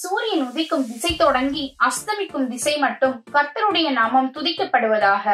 சூரியன் உதிக்கும் திசை தொடங்கி அஸ்தமிக்கும் திசை மட்டும் கர்த்தருடைய நாமம் துதிக்கப்படுவதாக.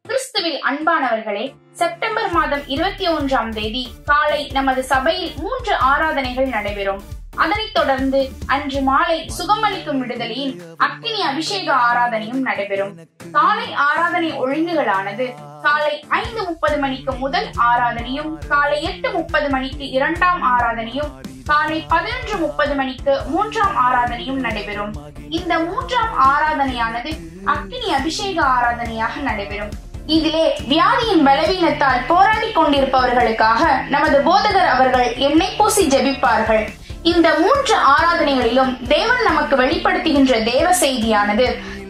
கிறிஸ்துவில் அன்பானவர்களே, செப்டம்பர் மாதம் 21ஆம் தேதி காலை நமது சபையில் 3 ஆராதனைகள் நடைபெறும். அதனைத் தொடர்ந்து அன்று மாலை சுகமளிக்கும் விடுதலையின் அக்கினி அபிஷேக ஆராதனையும் நடைபெறும். காலை ஆராதனை ஒழுங்குகளானது காலை 5:30 மணிக்கு முதல் ஆராதனையும், காலை 8:30 மணிக்கு 2ஆம் ஆராதனையும், காலை 11:30 மணிக்கு 3ஆம் ஆராதனையும் நடைபெறும். இந்த 3ஆம் ஆராதனையானது அக்கினி அபிஷேக ஆராதனையாக நடைபெறும். இதிலே வியாதியின் பலவீனத்தால் போராடி கொண்டிருப்பவர்களுக்காக நமது போதகர் அவர்கள் எண்ணெய் பூசி ஜெபிப்பார்கள். இந்த 3 ஆராதனைகளிலும் தேவன் நமக்கு வெளிப்படுத்துகின்ற தேவ செய்தியானது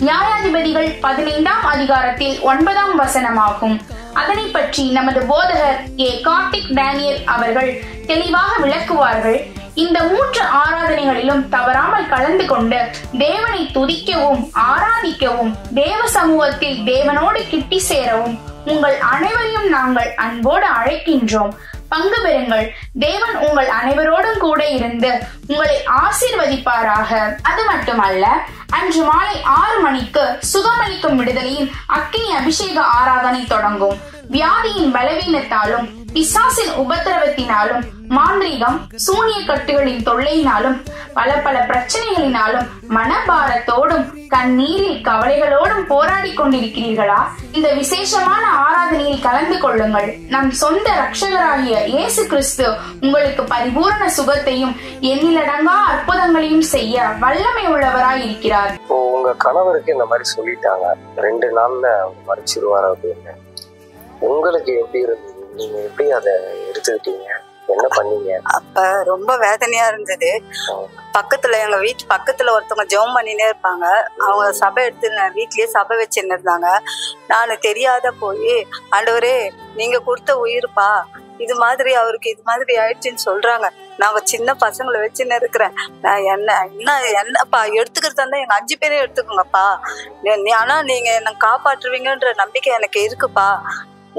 நியாயாதிபதிகள் 15ஆம் அதிகாரத்தில் 9ஆம் வசனமாகும். அதனை பற்றி நமது போதகர் கார்த்திக் டேனியல் அவர்கள் தெளிவாக விளக்குவார்கள். இந்த 3 ஆராதனைகளிலும் தவறாமல் கலந்து கொண்டு தேவனை துதிக்கவும் ஆராதிக்கவும், தேவ சமூகத்தில் தேவனோடு கிட்டி சேரவும் உங்கள் அனைவரையும் நாங்கள் அன்போடு அழைக்கின்றோம். பங்கு பெறுங்கள். தேவன் உங்கள் அனைவரோடும் கூட இருந்து உங்களை ஆசீர்வதிப்பாராக. அது மட்டுமல்ல, அன்று மாலை 6 மணிக்கு சுகமளிக்கும் விடுதலையின் அக்கினி அபிஷேக ஆராதனை தொடங்கும். வியாதியின் பலவீனத்தாலும், பிசாசின் உபத்திரவத்தினாலும், மாந்திரீகம் சூனிய கட்டுகளின் தொல்லையினாலும், பல பிரச்சனைகளினாலும் மனபாரத்தோடும் கண்ணீரில் கவலைகளோடும் போராடி கொண்டிருக்கிறீர்களா? இந்த விசேஷமான ஆராதனையில் கலந்து கொள்ளுங்கள். நம் சொந்த ரட்சகராகிய இயேசு கிறிஸ்து உங்களுக்கு பரிபூரண சுகத்தையும் எண்ணிலடங்கா அற்புதங்களையும் செய்ய வல்லமை உள்ளவராய் இருக்கிறார். உங்க கணவருக்கு இந்த மாதிரி சொல்லிட்டாங்க, 2 நாள்ல மறைச்சிருவார் அப்படின்னு. உங்களுக்கு எப்படி இருந்தது? நீங்க எப்படி அதை எடுத்துக்கிட்டீங்க? என்ன பண்ணீங்க? அப்ப ரொம்ப வேதனையா இருந்தது. பக்கத்துல எங்க வீட்டு பக்கத்துல ஒருத்தவங்க ஜெபம் பண்ணினே இருப்பாங்க. அவங்க சபை எடுத்து வீட்லயே சபை வச்சுன்னு இருந்தாங்க. நான் தெரியாத போய், ஆண்டவரே நீங்க கொடுத்த உயிர்ப்பா, இது மாதிரி அவருக்கு இது மாதிரி ஆயிடுச்சுன்னு சொல்றாங்க. நாங்க சின்ன பசங்களை வச்சுன்னு இருக்கிறேன். நான் என்னப்பா எடுத்துக்கிறதா இருந்தா எங்க 5 பேரையும் எடுத்துக்கோங்கப்பா. ஆனா நீங்க என்ன காப்பாற்றுவீங்கன்ற நம்பிக்கை எனக்கு இருக்குப்பா.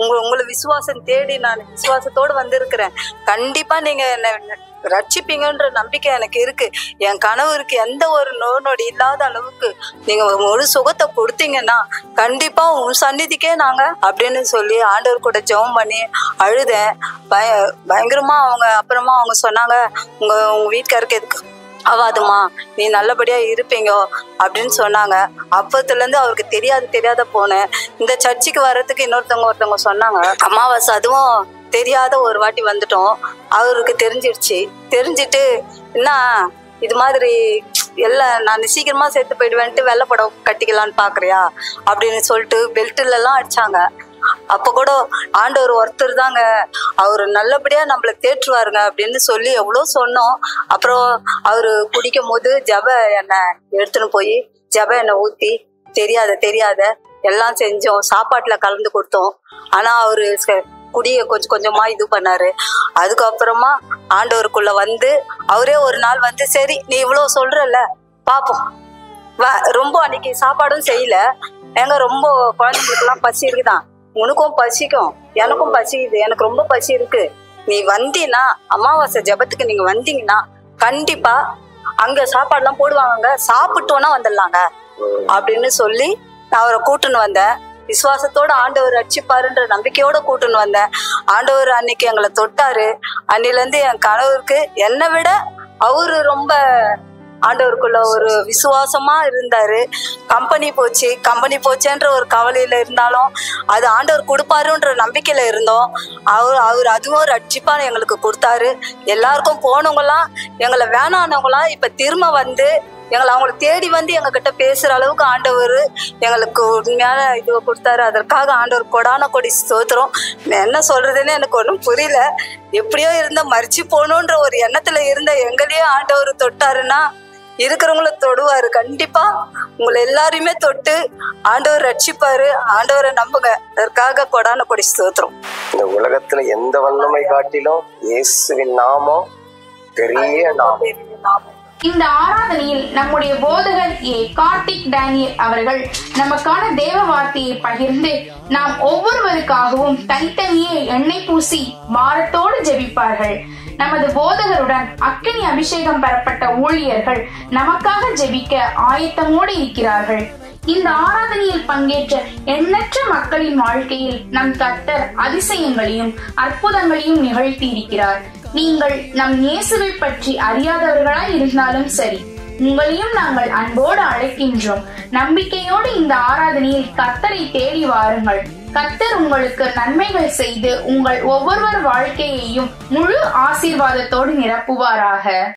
உங்களை விசுவாசம் தேடி நான் விசுவாசத்தோடு வந்திருக்கிறேன். கண்டிப்பா நீங்க என்ன ரட்சிப்பீங்கன்ற நம்பிக்கை எனக்கு இருக்கு. என் கணவருக்கு எந்த ஒரு நோய் இல்லாத அளவுக்கு நீங்க ஒரு சுகத்தை கொடுத்தீங்கன்னா கண்டிப்பா உன் சந்நிதிக்கே நாங்க அப்படின்னு சொல்லி ஆண்டவர் கூட ஜெபம் பண்ணி அழுதேன். பயங்கரமா அப்புறமா அவங்க சொன்னாங்க, உங்க வீட்டுக்காருக்கு எதுக்கு ஆவாதுமா, நீ நல்லபடியா இருப்பீங்க அப்படின்னு சொன்னாங்க. அப்பத்துல இருந்து அவருக்கு தெரியாத போனேன். இந்த சர்ச்சுக்கு வர்றதுக்கு ஒருத்தவங்க சொன்னாங்க. அமாவாசை அதுவும் தெரியாத ஒரு வாட்டி வந்துட்டோம். அவருக்கு தெரிஞ்சிட்டு என்ன இது மாதிரி எல்லாம் நான் சீக்கிரமா சேர்த்து போயிடுவேன்ட்டு வெள்ளை படம் கட்டிக்கலான்னு பாக்குறியா அப்படின்னு சொல்லிட்டு பெல்ட்ல எல்லாம் அடிச்சாங்க. அப்ப கூட ஆண்டவர் ஒருத்தர் தாங்க, அவரு நல்லபடியா நம்மள தேற்றுவாருங்க அப்படின்னு சொல்லி எவ்வளவு சொன்னோம். அப்புறம் அவரு குடிக்கும் போது ஜப எண்ணெய் எடுத்துன்னு போய் ஜப எண்ணெய் ஊத்தி தெரியாத எல்லாம் செஞ்சோம். சாப்பாட்டுல கலந்து கொடுத்தோம். ஆனா அவரு குடிய கொஞ்சமா இது பண்ணாரு. அதுக்கப்புறமா ஆண்டவருக்குள்ள வந்து அவரே ஒரு நாள் வந்து, சரி நீ இவ்வளவு சொல்றல பாப்போம், ரொம்ப அன்னைக்கு சாப்பாடும் செய்யல. ரொம்ப குழந்தைங்களுக்கு எல்லாம் பசி இருக்குதான், உனக்கும் பசிக்கும் எனக்கும் பசிக்குது, எனக்கு ரொம்ப பசி இருக்கு, நீ வந்தீங்கன்னா அமாவாசை ஜபத்துக்கு நீங்க வந்தீங்கன்னா கண்டிப்பா அங்க சாப்பாடுலாம் போடுவாங்க, சாப்பிட்டோன்னா வந்துடலாங்க அப்படின்னு சொல்லி நான் அவரை கூட்டுன்னு வந்தேன். விசுவாசத்தோட ஆண்டவர் ரட்சிப்பாருன்ற நம்பிக்கையோட கூட்டுன்னு வந்தேன். ஆண்டவர் அன்னைக்கு எங்களை தொட்டாரு. அன்னில இருந்து என் கணவருக்கு என்னை விட அவரு ரொம்ப ஆண்டவருக்குள்ள ஒரு விசுவாசமா இருந்தாரு. கம்பெனி போச்சுன்ற ஒரு கவலையில இருந்தாலும் அது ஆண்டவர் கொடுப்பாருன்ற நம்பிக்கையில இருந்தோம். அவர் அதுவும் ரட்சிப்பான எங்களுக்கு கொடுத்தாரு. எல்லாருக்கும் போனவங்களாம் எங்களை வேணானவங்களாம் இப்ப திரும்ப வந்து எங்களை அவங்கள தேடி வந்து எங்க கிட்ட பேசுற அளவுக்கு ஆண்டவர் எங்களுக்கு உண்மையான இது கொடுத்தாரு. அதற்காக ஆண்டவர் கொடி ஸ்தோத்திரம். என்ன சொல்றதுன்னு எனக்கு ஒன்றும் புரியல. எப்படியோ இருந்த மறிச்சு போகணுன்ற ஒரு எண்ணத்துல இருந்த எங்களையே ஆண்டவர் தொட்டாருன்னா இருக்கிறவங்கள தொடுவாரு. கண்டிப்பா உங்களை எல்லாரையுமே தொட்டு ஆண்டவர் ரட்சிப்பாரு. ஆண்டவரை நம்புங்க. அதற்காக கொடி ஸ்தோத்திரம். இந்த உலகத்துல எந்த வல்லமை காட்டிலும் இயேசுவின் நாமம் பெரிய நாமம். இந்த ஆராதனையில் நம்முடைய போதகர் கார்த்திக் டேனியல் அவர்கள் நமக்கான தேவ வார்த்தையை பகிர்ந்து நாம் ஒவ்வொருவருக்காகவும் தனித்தனியே எண்ணெய் பூசி பாரத்தோடு ஜெபிப்பார்கள். நமது போதகருடன் அக்கினி அபிஷேகம் பெறப்பட்ட ஊழியர்கள் நமக்காக ஜெபிக்க ஆயத்தமோடு இருக்கிறார்கள். இந்த ஆராதனையில் பங்கேற்ற எண்ணற்ற மக்களின் வாழ்க்கையில் நம் கர்த்தர் அதிசயங்களையும் அற்புதங்களையும் நிகழ்த்தி இருக்கிறார். நீங்கள் நம் இயேசுவை பற்றி அறியாதவர்களாய் இருந்தாலும் சரி, உங்களையும் நாங்கள் அன்போடு அழைக்கின்றோம். நம்பிக்கையோடு இந்த ஆராதனையில் கர்த்தரை தேடி வாருங்கள். கர்த்தர் உங்களுக்கு நன்மைகள் செய்து உங்கள் ஒவ்வொருவர் வாழ்க்கையையும் முழு ஆசீர்வாதத்தோடு நிரப்புவாராக.